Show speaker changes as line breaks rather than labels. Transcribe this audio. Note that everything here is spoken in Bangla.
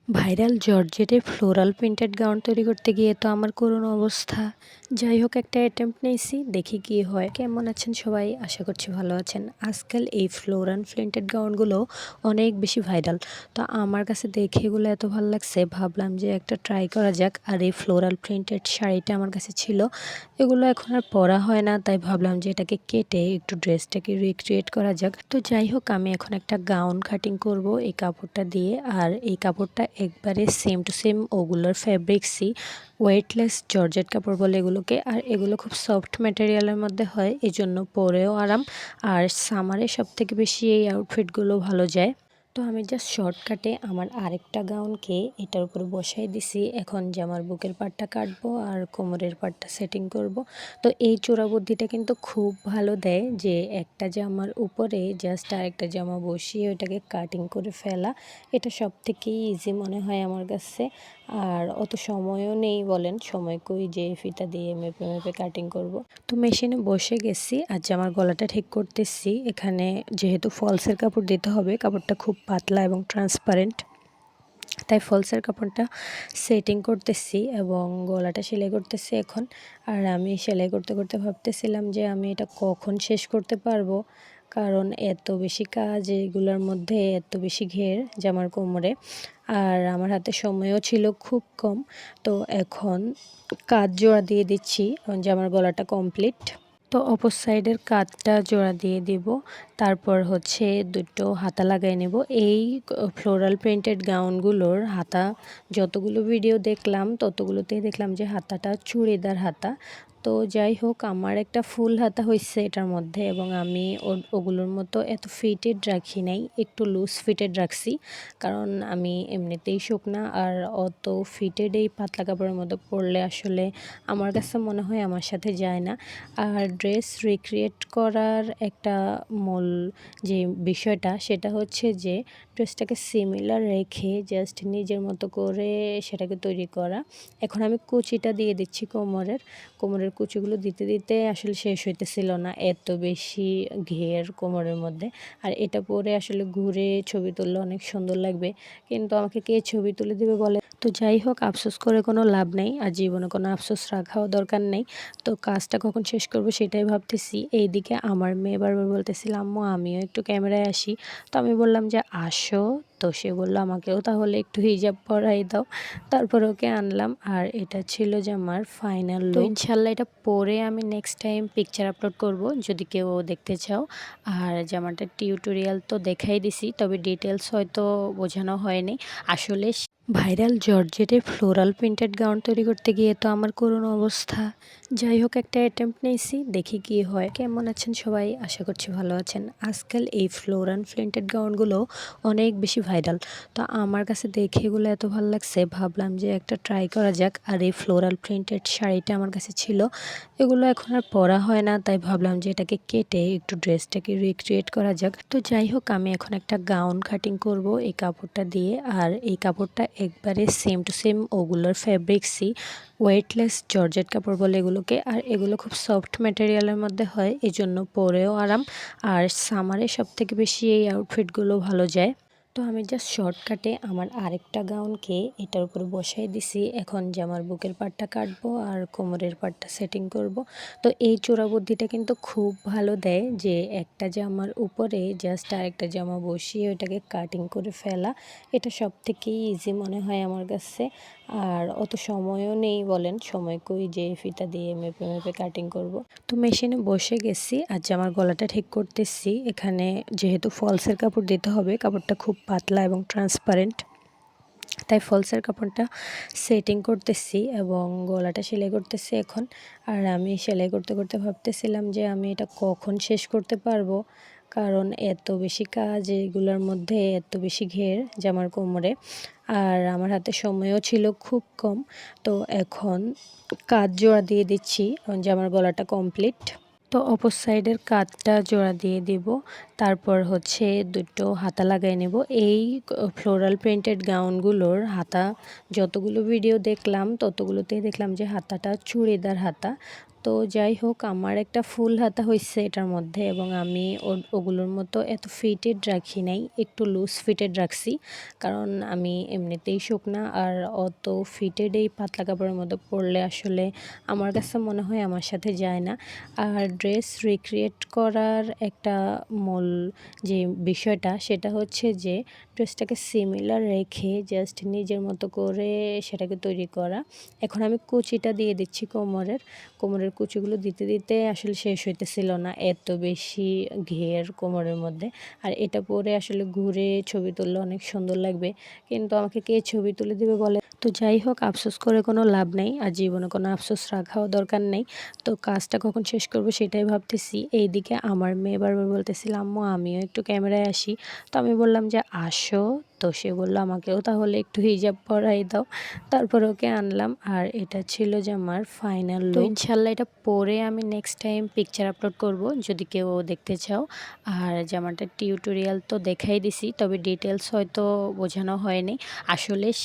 ভাইরাল জর্জেটে ফ্লোরাল প্রিন্টেড গাউন তৈরি করতে গিয়ে তো আমার করুণ অবস্থা। যাই হোক, একটা অ্যাটেম্প্ট নিয়েছি, দেখি কি হয়। কেমন আছেন সবাই? আশা করছি ভালো আছেন। আজকাল এই ফ্লোরাল প্রিন্টেড গাউনগুলো অনেক বেশি ভাইরাল। তো আমার কাছে দেখে এগুলো এত ভালো লাগছে, ভাবলাম যে একটা ট্রাই করা যাক। আর এই ফ্লোরাল প্রিন্টেড শাড়িটা আমার কাছে ছিল, এগুলো এখন আর পরা হয় না, তাই ভাবলাম যে এটাকে কেটে একটু ড্রেসটাকে রিক্রিয়েট করা যাক। তো যাই হোক, আমি এখন একটা গাউন কাটিং করব এই কাপড়টা দিয়ে। আর এই কাপড়টা একবারে সেম টু সেম ওগুলোর ফ্যাব্রিক্সই, ওয়েটলেস জর্জেট কাপড় বলে এগুলোকে। আর এগুলো খুব সফট ম্যাটেরিয়ালের মধ্যে হয়, এই জন্য পরেও আরাম। আর সামারে সবথেকে বেশি এই আউটফিটগুলো ভালো যায়। তো আমি জাস্ট শর্টকাটে আমার আরেকটা গাউনকে এটার উপরে বসাই দিছি। এখন জামার বুকের পাটটা কাটবো আর কোমরের পাটটা সেটিং করব। তো এই চোরা বুদ্ধিটা কিন্তু খুব ভালো দেয়, যে একটা জামার উপরে জাস্ট আরেকটা জামা বসিয়ে ওটাকে কাটিং করে ফেলা। এটা সব থেকেই ইজি মনে হয় আমার কাছে। আর অত সময়ও নেই, বলেন সময় কই যে ফিতা দিয়ে মেপে মেপে কাটিং করব। তো মেশিনে বসে গেছি আর জামার গলাটা ঠিক করতেছি। এখানে যেহেতু ফলসের কাপড় দিতে হবে, কাপড়টা খুব পাতলা এবং ট্রান্সপারেন্ট, তাই ফলসের কাপড়টা সেটিং করতেছি এবং গলাটা সেলাই করতেছি এখন। আর আমি সেলাই করতে করতে ভাবতেছিলাম যে আমি এটা কখন শেষ করতে পারবো, কারণ এত বেশি কাজ এগুলোর মধ্যে, এত বেশি ঘের জামার কোমরে। আর আমার হাতে সময়ও ছিল খুব কম। তো এখন কাজ জোড়া দিয়ে দিচ্ছি, জামার গলাটা কমপ্লিট। তো অপর সাইডের কাঁধটা জোড়া দিয়ে দিব, তারপর হচ্ছে দুটো হাতা লাগাই নেব। এই ফ্লোরাল প্রিন্টেড গাউনগুলোর হাতা যতগুলো ভিডিও দেখলাম ততগুলোতেই দেখলাম যে হাতাটা চুড়িদার হাতা। তো যাই হোক, আমার একটা ফুল হাতা হয়েছে এটার মধ্যে, এবং আমি ওগুলোর মতো এত ফিটেড রাখি নাই, একটু লুজ ফিটেড রাখছি। কারণ আমি এমনিতেই শুকনা, আর অত ফিটেড এই পাতলা কাপড়ের মধ্যে পরলে আসলে আমার কাছে মনে হয় আমার সাথে যায় না। আর ড্রেস রিক্রিয়েট করার একটা মূল যে বিষয়টা, সেটা হচ্ছে যে ড্রেসটাকে সিমিলার রেখে জাস্ট নিজের মতো করে সেটাকে তৈরি করা। এখন আমি কুচিটা দিয়ে দিচ্ছি কোমরের কুচিগুলো দিতে দিতে আসলে শেষ হইতেছিল না, এত বেশি ঘের কোমরের মধ্যে। আর এটা পরে আসলে ঘুরে ছবি তুললে অনেক সুন্দর লাগবে, কিন্তু আমাকে কে ছবি তুলে দিবে বলে। তো যাই হোক, আফসোস করে কোনো লাভ নেই, আর জীবনে কোনো আফসোস রাখাও দরকার নেই। তো কাজটা কখন শেষ করব সেটাই ভাবতেছি। এইদিকে আমার মেয়ে বারবার বলতেছিল, আম্মু আমিও একটু ক্যামেরায় আসি। তো আমি বললাম যে আসো। তো সে বললো আমাকেও তাহলে একটু হিজাব পরাই দাও। তারপর ওকে আনলাম, আর এটা ছিল যে আমার ফাইনাল লুক। তো ইনশাল্লাহ এটা পরে আমি নেক্সট টাইম পিকচার আপলোড করব, যদি কেউ দেখতে চাও। আর জামাটার টিউটোরিয়াল তো দেখাই দিছি, তবে ডিটেলস হয়তো বোঝানো হয়নি আসলে। ভাইরাল জর্জেটে ফ্লোরাল প্রিন্টেড গাউন তৈরি করতে গিয়ে তো আমার করুণ অবস্থা। যাই হোক, একটা অ্যাটেম্প্ট নিয়েছি, দেখি কি হয়। কেমন আছেন সবাই? আশা করছি ভালো আছেন। আজকাল এই ফ্লোরাল প্রিন্টেড গাউনগুলো অনেক বেশি ভাইরাল। তো আমার কাছে দেখে এগুলো এত ভালো লাগছে, ভাবলাম যে একটা ট্রাই করা যাক। আর এই ফ্লোরাল প্রিন্টেড শাড়িটা আমার কাছে ছিল, এগুলো এখন আর পরা হয় না, তাই ভাবলাম যে এটাকে কেটে একটু ড্রেসটাকে রিক্রিয়েট করা যাক। তো যাই হোক, আমি এখন একটা গাউন কাটিং করব এই কাপড়টা দিয়ে। আর এই কাপড়টা একবারে সেম টু সেম ওগুলোর ফ্যাব্রিক্সই, ওয়েটলেস জর্জেট কাপড় বলে এগুলোকে। আর এগুলো খুব সফট ম্যাটেরিয়ালের মধ্যে হয়, এই জন্য পরেও আরাম। আর সামারে সবথেকে বেশি এই আউটফিটগুলো ভালো যায়। তো আমি জাস্ট শর্টকাটে আমার আরেকটা গাউনকে এটার উপরে বসাই দিছি। এখন জামার বুকের পাটটা কাটবো আর কোমরের পাটটা সেটিং করব। তো এই চোরা বুদ্ধিটা কিন্তু খুব ভালো দেয়, যে একটা জামার উপরে জাস্ট আরেকটা জামা বসিয়ে ওটাকে কাটিং করে ফেলা। এটা সব থেকেই ইজি মনে হয় আমার কাছে। আর অত সময়ও নেই, বলেন সময় কই যে ফিতা দিয়ে মেপে মেপে কাটিং করব। তো মেশিনে বসে গেছি আর জামার গলাটা ঠিক করতেছি। এখানে যেহেতু ফলসের কাপড় দিতে হবে, কাপড়টা খুব পাতলা এবং ট্রান্সপারেন্ট, তাই ফলসের কাপড়টা সেটিং করতেছি এবং গলাটা সেলাই করতেছি এখন। আর আমি সেলাই করতে করতে ভাবতেছিলাম যে আমি এটা কখন শেষ করতে পারবো, কারণ এত বেশি কাজ এগুলোর মধ্যে, এত বেশি ঘের জামার কোমরে। আর আমার হাতে সময়ও ছিল খুব কম। তো এখন কাজ জোড়া দিয়ে দিচ্ছি, জামার গলাটা কমপ্লিট। তো অপর সাইডের কাঁধটা জোড়া দিয়ে দিব, তারপর হচ্ছে দুটো হাতা লাগাই নেব। এই ফ্লোরাল প্রিন্টেড গাউনগুলোর হাতা যতগুলো ভিডিও দেখলাম ততগুলোতেই দেখলাম যে হাতাটা চুড়িদার হাতা। তো যাই হোক, আমার একটা ফুল হাতা হয়েছে এটার মধ্যে, এবং আমি ওগুলোর মতো এত ফিটেড রাখি নাই, একটু লুজ ফিটেড রাখছি। কারণ আমি এমনিতেই শুকনা, আর অত ফিটেড এই পাতলা কাপড়ের মধ্যে পরলে আসলে আমার কাছে মনে হয় আমার সাথে যায় না। আর ড্রেস রিক্রিয়েট করার একটা মূল যে বিষয়টা, সেটা হচ্ছে যে ড্রেসটাকে সিমিলার রেখে জাস্ট নিজের মতো করে সেটাকে তৈরি করা। এখন আমি কুচিটা দিয়ে দিচ্ছি কোমরের কুচিগুলো দিতে দিতে আসলে শেষ হইতেছিল না, এত বেশি ঘের কোমরের মধ্যে। আর এটা পরে আসলে ঘুরে ছবি তুললে অনেক সুন্দর লাগবে, কিন্তু আমাকে কে ছবি তুলে দিবে বলে। তো যাই হোক, আফসোস করে কোনো লাভ নেই, আর জীবনে কোনো আফসোস রাখাও দরকার নেই। তো কাজটা কখন শেষ করব সেটাই ভাবতেছি। এইদিকে আমার মেয়ে বারবার বলতেছিল, আম্মু আমিও একটু ক্যামেরায় আসি। তো আমি বললাম যে আসো। তো সে বললো আমাকেও তাহলে একটু হিজাব পরাই দাও। তারপর ওকে আনলাম, আর এটা ছিল যে আমার ফাইনাল লুক। তো ইনশাল্লাহ এটা পরে আমি নেক্সট টাইম পিকচার আপলোড করব, যদি কেউ দেখতে চাও। আর জামাটার টিউটোরিয়াল তো দেখাই দিছি, তবে ডিটেলস হয়তো বোঝানো হয়নি আসলে।